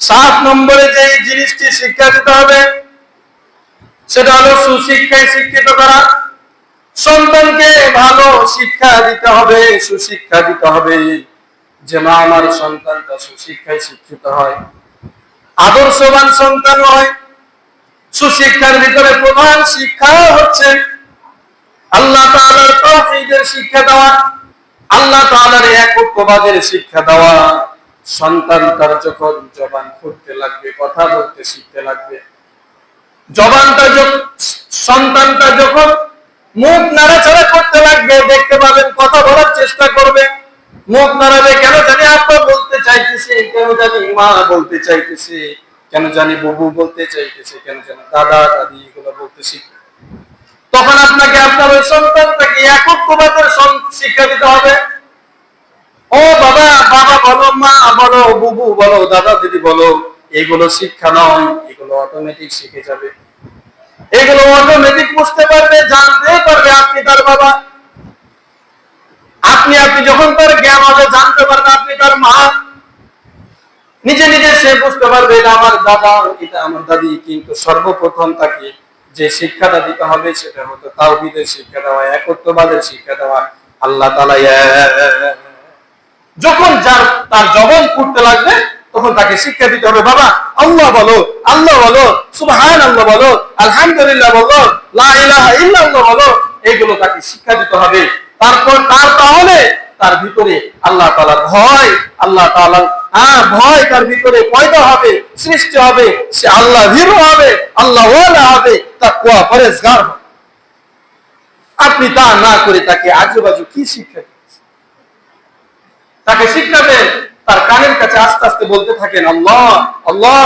7 নম্বরে যে জিনিসটি শিক্ষা দিতে হবে সেটা হলো সুশিক্ষায় শিক্ষিত করা। সন্তানকে ভালো শিক্ষা দিতে হবে, সুশিক্ষা দিতে হবে, যেন আমার সন্তানটা সুশিক্ষায় শিক্ষিত হয়, আদর্শবান সন্তান হয়। সুশিক্ষার ভিতরে প্রধান শিক্ষা হচ্ছে আল্লাহ তাআলার তাওহীদের শিক্ষা দেওয়া, আল্লাহ তাআলার একত্ববাদের শিক্ষা দেওয়া। সন্তান তার যখন জবান খুলতে লাগবে, কথা বলতে শিখতে লাগবে, সন্তানটা যখন মুখ নাড়াচাড়া করতে লাগবে, দেখতে পাবেন কথা বলার চেষ্টা করবে, মুখ নাড়াবে, কেন জানি আব্বা বলতে চাইতেছে, কেন জানি মা বলতে চাইতেছে, কেন জানি বুবু বলতে চাইতেছে, কেন জানি দাদা দাদি এগুলো বলতে শিখবে। তখন আপনাকে আপনার ওই সন্তানটাকে একত্ববাদের শিক্ষা দিতে হবে। ও বাবা, বাবা বলো, মা বলো, বুবু বলো, দাদা দিদি বলো, এগুলো শিক্ষা নয়, এগুলো অটোমেটিক শিখে যাবে, এগুলো অটোমেটিক বুঝতে পারবে, জানতে পারবে আপনি তার বাবা। আপনি যখন তার জ্ঞান হবে, জানতে পারবে আপনি তার মা, নিজে নিজে সে বুঝতে পারবে এটা আমার দাদা, এটা আমার দাদি। কিন্তু সর্বপ্রথম তাকে যে শিক্ষাটা দিতে হবে সেটা হতো তাওহীদের শিক্ষা দেওয়া, একত্ববাদের শিক্ষা দেওয়া। আল্লাহ তাআলা যখন তার জবান ফুটতে লাগবে তখন তাকে শিক্ষা দিতে হবে, বাবা আল্লাহ বলো, আল্লাহ বলো, সুবহানাল্লাহ বলো, আলহামদুলিল্লাহ বলো, লা ইলাহা ইল্লাল্লাহ বলো, এগুলো তাকে শিক্ষা দিতে হবে। তাহলে তার ভিতরে আল্লাহ তাআলার ভয়, আল্লাহ তাআলার ভয় তার ভিতরে পয়দা হবে, সৃষ্টি হবে, সে আল্লাহ ভীরু হবে, আল্লাহ ওয়ালা হবে, তাকওয়া পরহেজগার হবে। আপনি তা না করে তাকে আজুবাজু কি শিক্ষা দিচ্ছেন? তাকে শিক্ষাবেন, তার কানের কাছে আস্তে আস্তে বলতে থাকেন আল্লাহ আল্লাহ,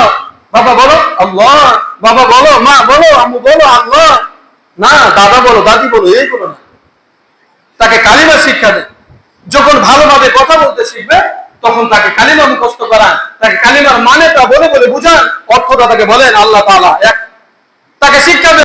বাবা বলো আল্লাহ, বাবা বলো, মা বলো, আম্মু বলো আল্লাহ, না দাদা বলো, দাদি বলো, এইগুলো না। তাকে কালিমা শিক্ষা দেন। যখন ভালোভাবে কথা বলতে শিখবে তখন তাকে কালিমা মুখস্থ করান, তাকে কালিমার মানেটা বলে বলে বুঝান, অর্থটা তাকে বলেন আল্লাহ তাআলা এক। তাকে শিক্ষা দেন।